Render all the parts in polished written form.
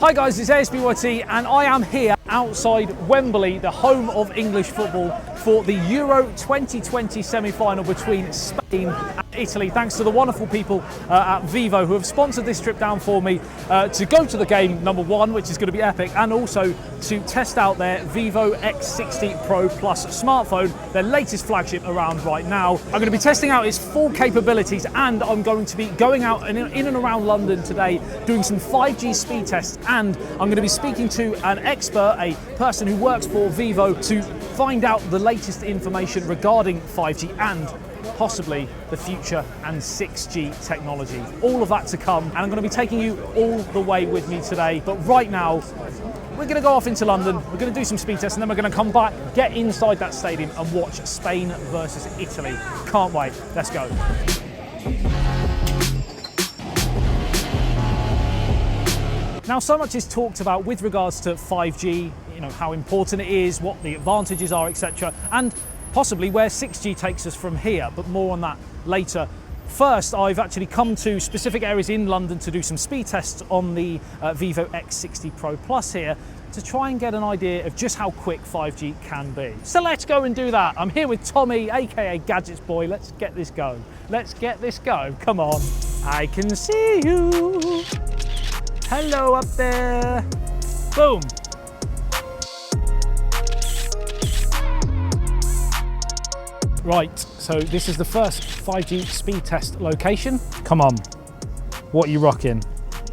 Hi guys, it's ASBYT and I am here outside Wembley, the home of English football, for the Euro 2020 semi-final between Spain and Italy. Thanks to the wonderful people at Vivo who have sponsored this trip down for me to go to the game, number one, which is going to be epic, and also to test out their Vivo X60 Pro Plus smartphone, their latest flagship around right now. I'm going to be testing out its full capabilities, and I'm going to be going out in and around London today doing some 5G speed tests, and I'm going to be speaking to an expert, a person who works for Vivo, to find out the latest information regarding 5G and possibly the future and 6G technology. All of that to come, and I'm going to be taking you all the way with me today. But right now, we're going to go off into London, we're going to do some speed tests, and then we're going to come back, get inside that stadium and watch Spain versus Italy. Can't wait. Let's go. Now, so much is talked about with regards to 5G, you know, how important it is, what the advantages are, etc., and possibly where 6G takes us from here, but more on that later. First, I've actually come to specific areas in London to do some speed tests on the Vivo X60 Pro Plus here to try and get an idea of just how quick 5G can be. So let's go and do that. I'm here with Tommy, aka Gadgets Boy. Let's get this going. Let's get this going. Come on. I can see you. Hello up there. Boom. Right, so this is the first 5G speed test location. Come on, what are you rocking?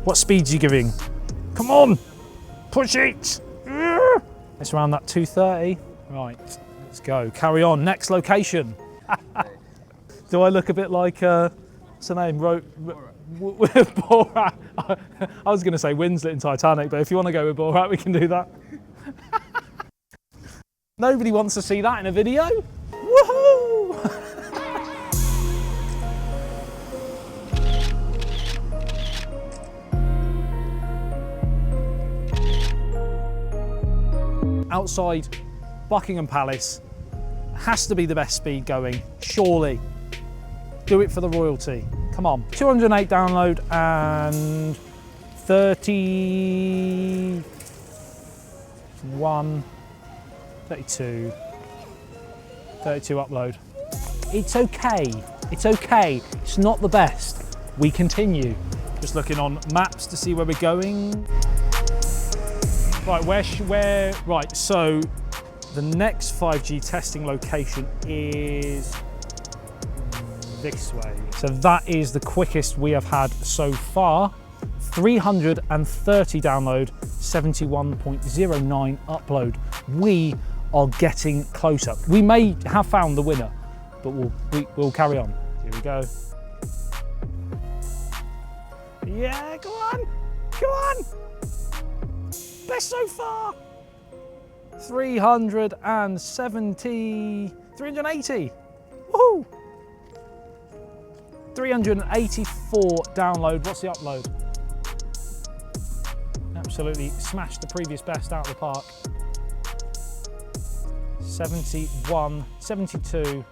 What speeds are you giving? Come on, push it. It's around that 230. Right, let's go, carry on. Next location. Do I look a bit like, what's her name? Borat. I was gonna say Winslet in Titanic, but if you wanna go with Borat, we can do that. Nobody wants to see that in a video. Woohoo! Outside Buckingham Palace has to be the best speed going, surely. Do it for the royalty. Come on. 208 download and 31, 32. 32 upload. It's okay. It's okay. It's not the best. We continue. Just looking on maps to see where we're going. Right, right, so the next 5G testing location is this way. So that is the quickest we have had so far. 330 download, 71.09 upload. We are getting closer. We may have found the winner, but we'll carry on. Here we go. Yeah, go on, go on. Best so far. 380. Woohoo! 384 download. What's the upload? Absolutely smashed the previous best out of the park. 71, 72,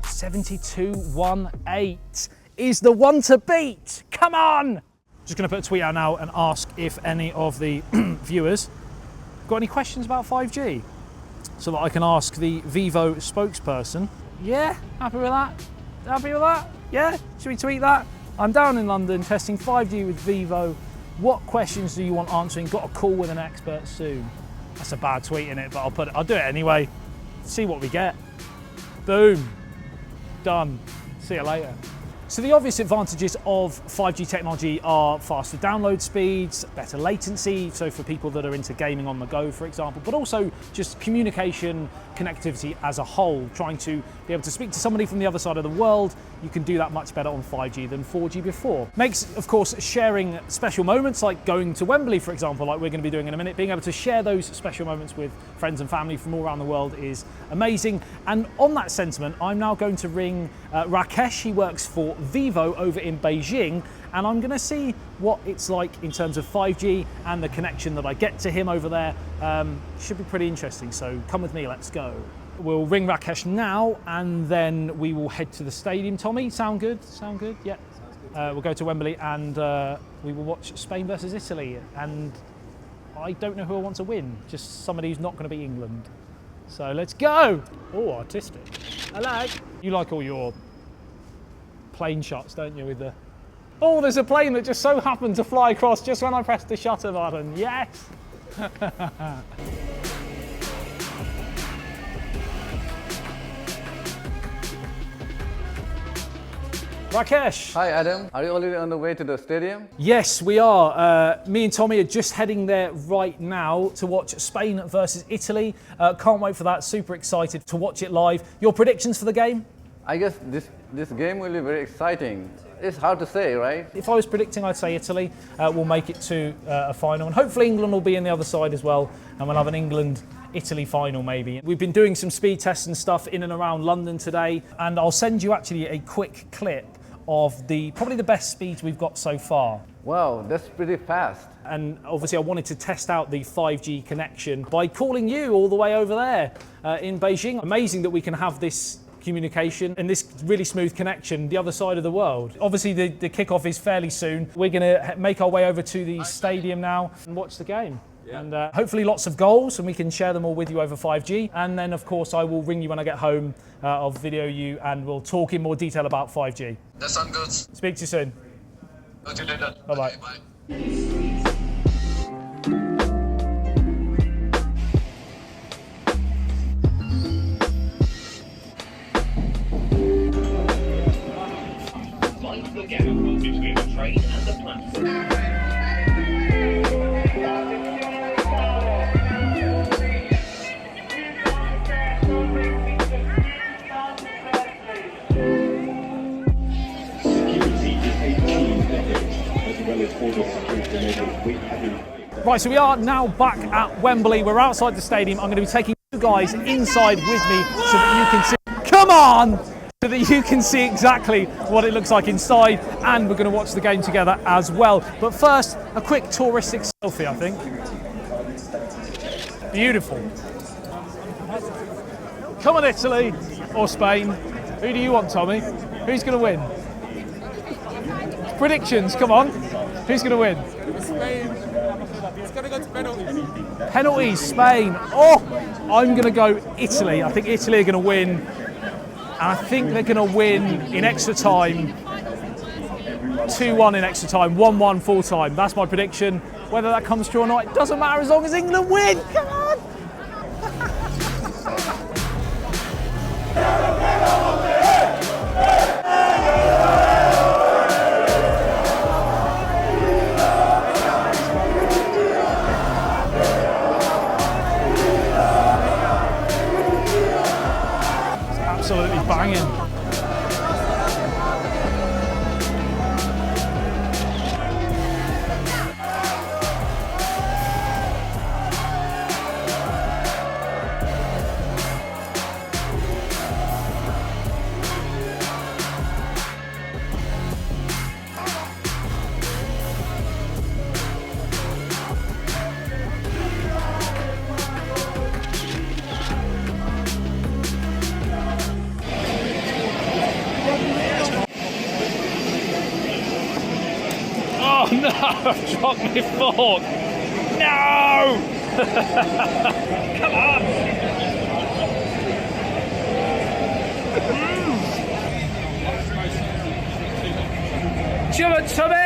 72.18 is the one to beat. Come on! Just gonna put a tweet out now and ask if any of the viewers got any questions about 5G so that I can ask the Vivo spokesperson. Yeah, happy with that? Happy with that? Yeah, should we tweet that? I'm down in London testing 5G with Vivo. What questions do you want answering? Got a call with an expert soon. That's a bad tweet in it, but I'll do it anyway. See what we get. Boom. Done. See you later. So the obvious advantages of 5G technology are faster download speeds, better latency, so for people that are into gaming on the go, for example, but also just communication, connectivity as a whole. Trying to be able to speak to somebody from the other side of the world, you can do that much better on 5G than 4G before. Makes, of course, sharing special moments like going to Wembley, for example, like we're going to be doing in a minute, being able to share those special moments with friends and family from all around the world is amazing. And on that sentiment, I'm now going to ring Rakesh. He works for Vivo over in Beijing, and I'm going to see what it's like in terms of 5G and the connection that I get to him over there. Should be pretty interesting, so come with me, let's go. We'll ring Rakesh now and then we will head to the stadium. Tommy, sound good? Sound good? Yeah. We'll go to Wembley and we'll we will watch Spain versus Italy, and I don't know who I want to win, just somebody who's not going to be England. So let's go! Oh, artistic. I like. You like all your plane shots, don't you, with the... Oh, there's a plane that just so happened to fly across just when I pressed the shutter button. Yes! Rakesh. Hi Adam, are you already on the way to the stadium? Yes, we are. Me and Tommy are just heading there right now to watch Spain versus Italy. Can't wait for that, super excited to watch it live. Your predictions for the game? I guess this game will be very exciting. It's hard to say, right? If I was predicting, I'd say Italy will make it to a final, and hopefully England will be in the other side as well, and we'll have an England-Italy final maybe. We've been doing some speed tests and stuff in and around London today, and I'll send you actually a quick clip of probably the best speeds we've got so far. Wow, that's pretty fast. And obviously I wanted to test out the 5G connection by calling you all the way over there in Beijing. Amazing that we can have this communication and this really smooth connection the other side of the world. Obviously the kickoff is fairly soon. We're going to make our way over to the stadium now and watch the game. Yeah. And hopefully lots of goals, and we can share them all with you over 5G. And then, of course, I will ring you when I get home. I'll video you, and we'll talk in more detail about 5G. That sounds good. Speak to you soon. Talk to you later. Bye-bye. Okay, bye. Mind the gap between the train and the platform. Right, so we are now back at Wembley. We're outside the stadium. I'm going to be taking you guys inside with me so that you can see... Come on! So that you can see exactly what it looks like inside, and we're going to watch the game together as well. But first, a quick touristic selfie, I think. Beautiful. Come on, Italy or Spain. Who do you want, Tommy? Who's going to win? Predictions, come on. Who's going to win? Spain. It's going to go to penalties. Penalties, Spain. Oh, I'm going to go Italy. I think Italy are going to win. And I think they're going to win in extra time. 2-1 in extra time, 1-1 full time. That's my prediction. Whether that comes true or not, it doesn't matter as long as England win. Come on. Absolutely banging. Oh no, I've dropped my fork. No! Come on! Give it to me!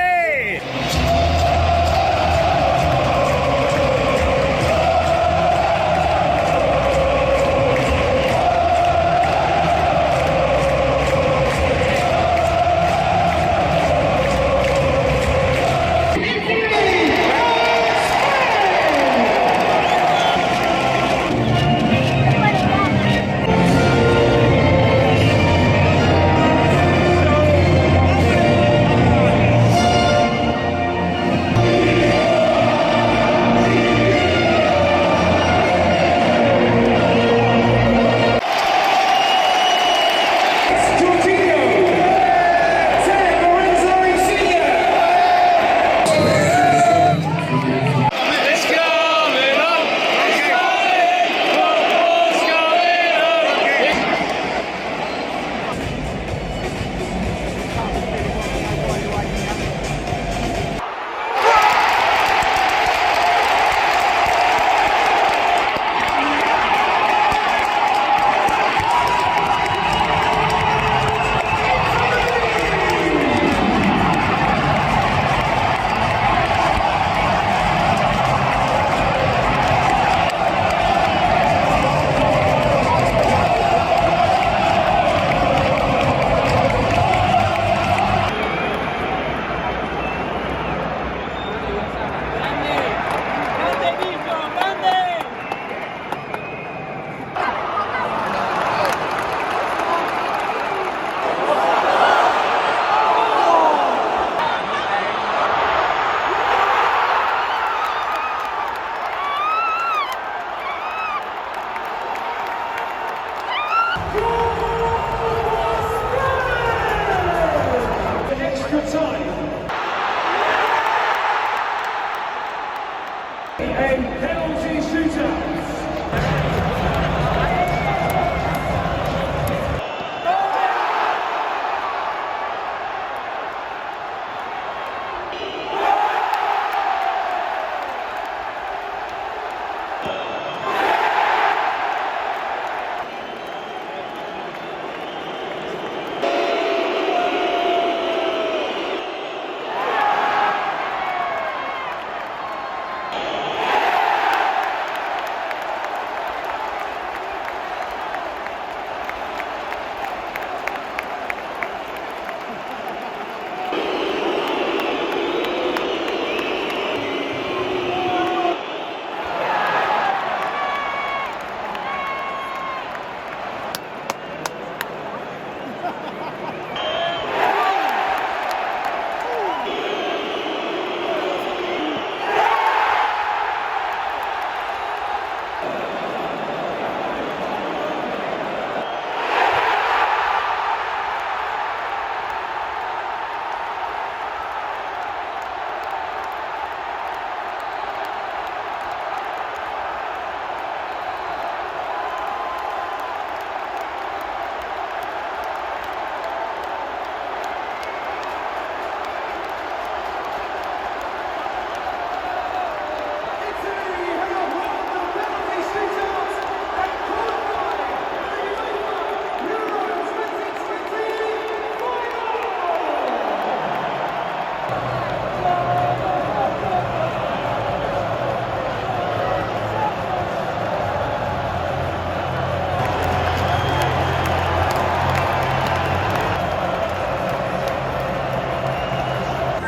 penalty shootout.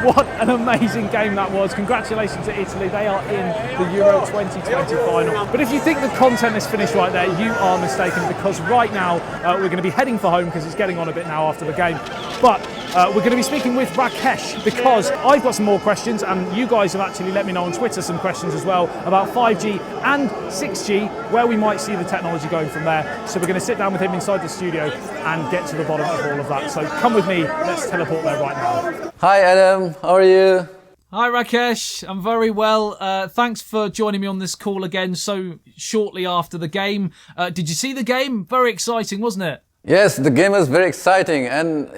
What an amazing game that was. Congratulations to Italy. They are in the Euro 2020 final. But if you think the content is finished right there, you are mistaken, because right now we're going to be heading for home because it's getting on a bit now after the game. But we're going to be speaking with Rakesh, because I've got some more questions, and you guys have actually let me know on Twitter some questions as well about 5G and 6G, where we might see the technology going from there. So we're going to sit down with him inside the studio and get to the bottom of all of that. So come with me, let's teleport there right now. Hi Adam, how are you? Hi Rakesh, I'm very well. Thanks for joining me on this call again so shortly after the game. Did you see the game? Very exciting, wasn't it? Yes, the game was very exciting, and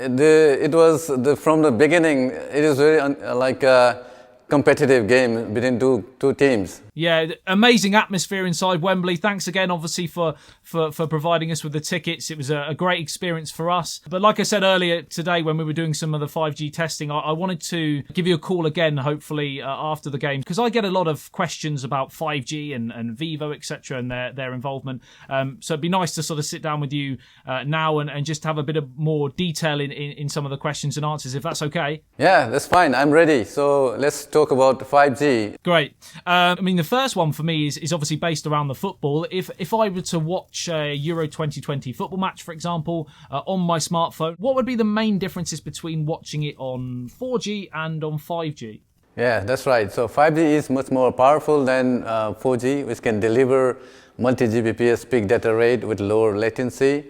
from the beginning, it is very like a competitive game between two teams. Yeah, amazing atmosphere inside Wembley. Thanks again, obviously, for providing us with the tickets. It was a great experience for us. But like I said earlier today, when we were doing some of the 5G testing, I wanted to give you a call again, hopefully, after the game, because I get a lot of questions about 5G and Vivo, etc., and their involvement. So it'd be nice to sort of sit down with you now and just have a bit of more detail in some of the questions and answers, if that's okay. Yeah, that's fine. I'm ready. So let's talk about 5G. Great. I mean, the first one for me is obviously based around the football. If I were to watch a Euro 2020 football match, for example, on my smartphone, what would be the main differences between watching it on 4G and on 5G? Yeah, that's right. So 5G is much more powerful than 4G, which can deliver multi-Gbps peak data rate with lower latency.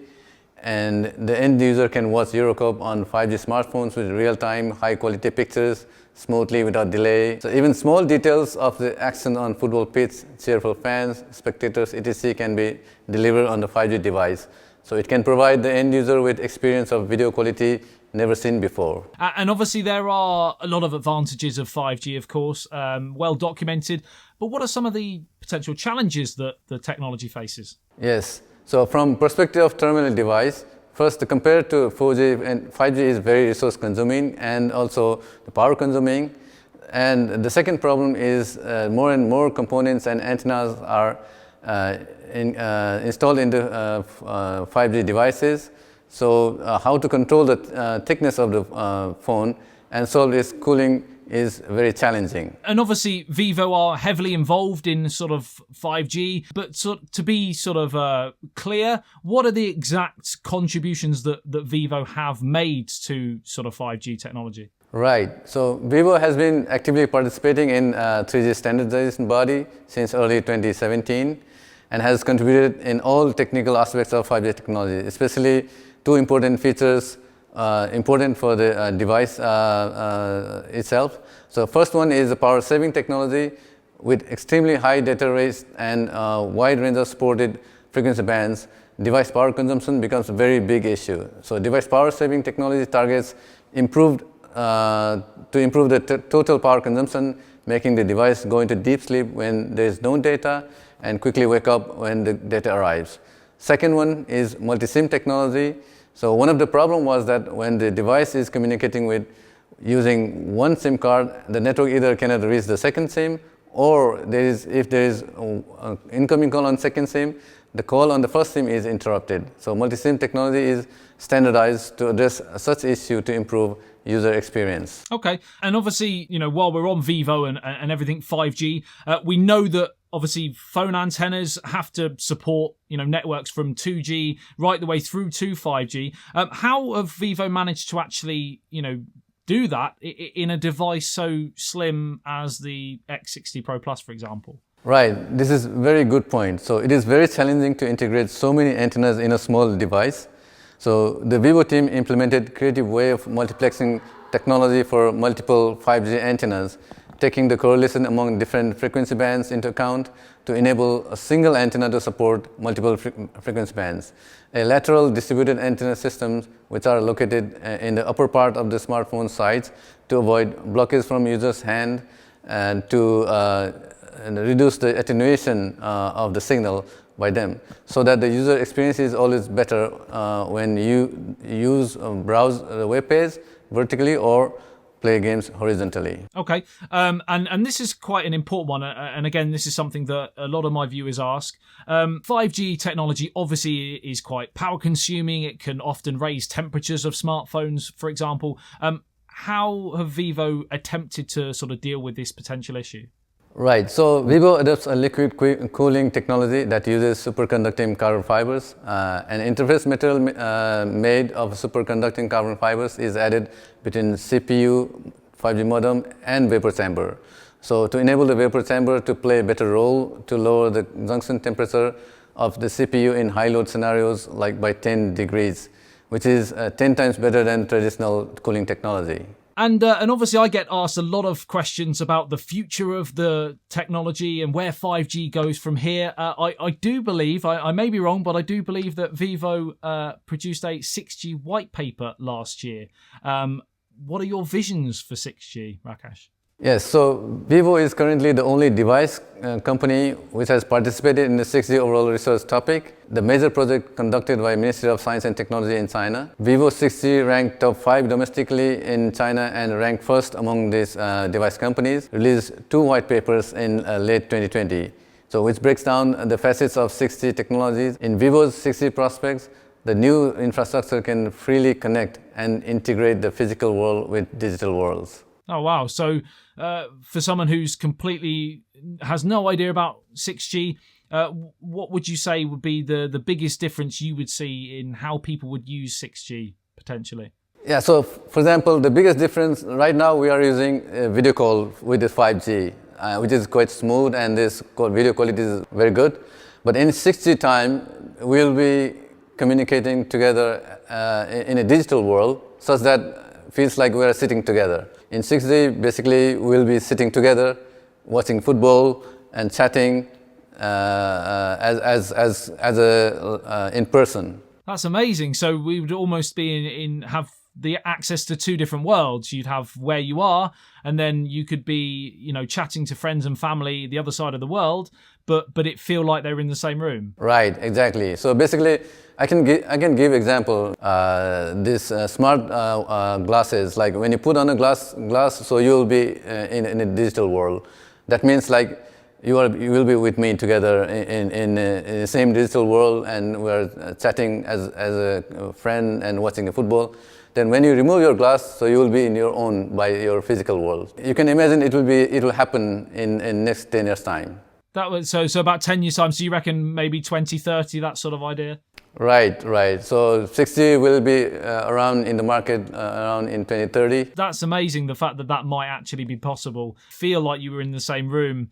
And the end user can watch Eurocup on 5G smartphones with real-time, high-quality pictures smoothly without delay. So even small details of the action on football pitch, cheerful fans, spectators, etc. can be delivered on the 5G device. So it can provide the end user with experience of video quality never seen before. And obviously there are a lot of advantages of 5G, of course, well documented. But what are some of the potential challenges that the technology faces? Yes. So from perspective of terminal device, first compared to 4G, and 5G is very resource consuming and also the power consuming. And the second problem is more and more components and antennas are installed in the 5G devices. So how to control the thickness of the phone and solve this cooling is very challenging. And obviously Vivo are heavily involved in sort of 5G, but to be sort of clear, what are the exact contributions that Vivo have made to sort of 5G technology? Right. So Vivo has been actively participating in 3G standardization body since early 2017 and has contributed in all technical aspects of 5G technology, especially two important features important for the device itself. So first one is the power saving technology. With extremely high data rates and wide range of supported frequency bands, device power consumption becomes a very big issue. So device power saving technology targets to improve the total power consumption, making the device go into deep sleep when there is no data and quickly wake up when the data arrives. Second one is multi-SIM technology. So one of the problems was that when the device is communicating with using one SIM card, the network either cannot reach the second SIM, or if there is an incoming call on second SIM, the call on the first SIM is interrupted. So multi-SIM technology is standardized to address such issue to improve user experience. Okay, and obviously, while we're on Vivo and everything 5G, we know that obviously phone antennas have to support, networks from 2G right the way through to 5G. How have Vivo managed to actually, do that in a device so slim as the X60 Pro Plus, for example? Right, this is a very good point. So it is very challenging to integrate so many antennas in a small device. So the Vivo team implemented creative way of multiplexing technology for multiple 5G antennas, taking the correlation among different frequency bands into account to enable a single antenna to support multiple frequency bands. A lateral distributed antenna systems which are located in the upper part of the smartphone sides to avoid blockage from user's hand and to reduce the attenuation of the signal by them, so that the user experience is always better when you browse the web page vertically or play games horizontally. Okay, and this is quite an important one, and again, this is something that a lot of my viewers ask. 5G technology obviously is quite power consuming. It can often raise temperatures of smartphones, for example. How have Vivo attempted to sort of deal with this potential issue? Right, so Vivo adopts a liquid cooling technology that uses superconducting carbon fibers. An interface material made of superconducting carbon fibers is added between CPU, 5G modem, and vapor chamber. So to enable the vapor chamber to play a better role to lower the junction temperature of the CPU in high load scenarios like by 10 degrees, which is 10 times better than traditional cooling technology. And obviously I get asked a lot of questions about the future of the technology and where 5G goes from here. I do believe, I may be wrong, but I do believe that Vivo produced a 6G white paper last year. What are your visions for 6G, Rakesh? Yes, so Vivo is currently the only device company which has participated in the 6G overall research topic, the major project conducted by Ministry of Science and Technology in China. Vivo 6G ranked top 5 domestically in China and ranked first among these device companies, released 2 white papers in late 2020, so which breaks down the facets of 6G technologies. In Vivo's 6G prospects, the new infrastructure can freely connect and integrate the physical world with digital worlds. Oh, wow. So for someone who's completely has no idea about 6G, what would you say would be the biggest difference you would see in how people would use 6G potentially? Yeah, so for example, the biggest difference right now we are using a video call with the 5G, which is quite smooth, and this video quality is very good. But in 6G time, we'll be communicating together in a digital world such that feels like we are sitting together. In 6G, basically, we'll be sitting together, watching football and chatting in person. That's amazing. So we would almost be have the access to 2 different worlds. You'd have where you are, and then you could be, chatting to friends and family the other side of the world, but it feel like they're in the same room. Right, exactly. So basically, I can give example. This smart glasses, like when you put on a glass, so you'll be in a digital world. That means like you will be with me together in the same digital world, and we're chatting as a friend and watching the football. Then when you remove your glass, so you will be in your own by your physical world. You can imagine it will happen in next 10 years time. That was so about 10 years time. So you reckon maybe 2030, that sort of idea? Right. So 6G will be around in the market around in 2030. That's amazing, the fact that might actually be possible. Feel like you were in the same room.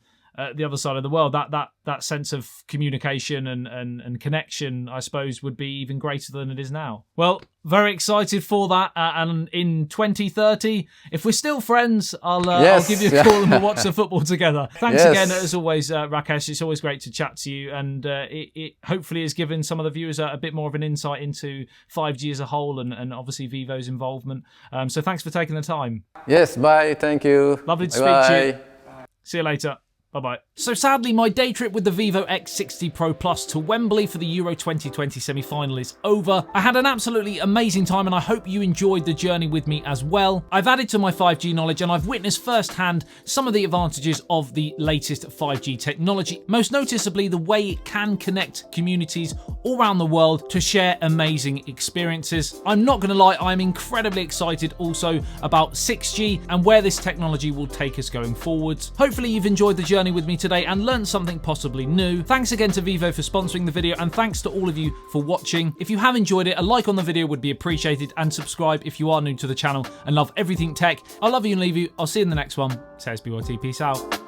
the other side of the world, that sense of communication and connection, I suppose, would be even greater than it is now. Well, very excited for that. And in 2030, if we're still friends, I'll give you a call and we'll watch the football together. Thanks again, as always, Rakesh. It's always great to chat to you. And it hopefully has given some of the viewers a bit more of an insight into 5G as a whole and obviously Vivo's involvement. So thanks for taking the time. Yes, bye. Thank you. Lovely to speak to you. See you later. Bye-bye. So sadly, my day trip with the Vivo X60 Pro Plus to Wembley for the Euro 2020 semi-final is over. I had an absolutely amazing time and I hope you enjoyed the journey with me as well. I've added to my 5G knowledge and I've witnessed firsthand some of the advantages of the latest 5G technology, most noticeably the way it can connect communities all around the world to share amazing experiences. I'm not going to lie, I'm incredibly excited also about 6G and where this technology will take us going forwards. Hopefully you've enjoyed the journey with me today and learned something possibly new. Thanks again to Vivo for sponsoring the video and thanks to all of you for watching. If you have enjoyed it, a like on the video would be appreciated and subscribe if you are new to the channel and love everything tech. I love you and leave you. I'll see you in the next one. Say ASBYT. Peace out.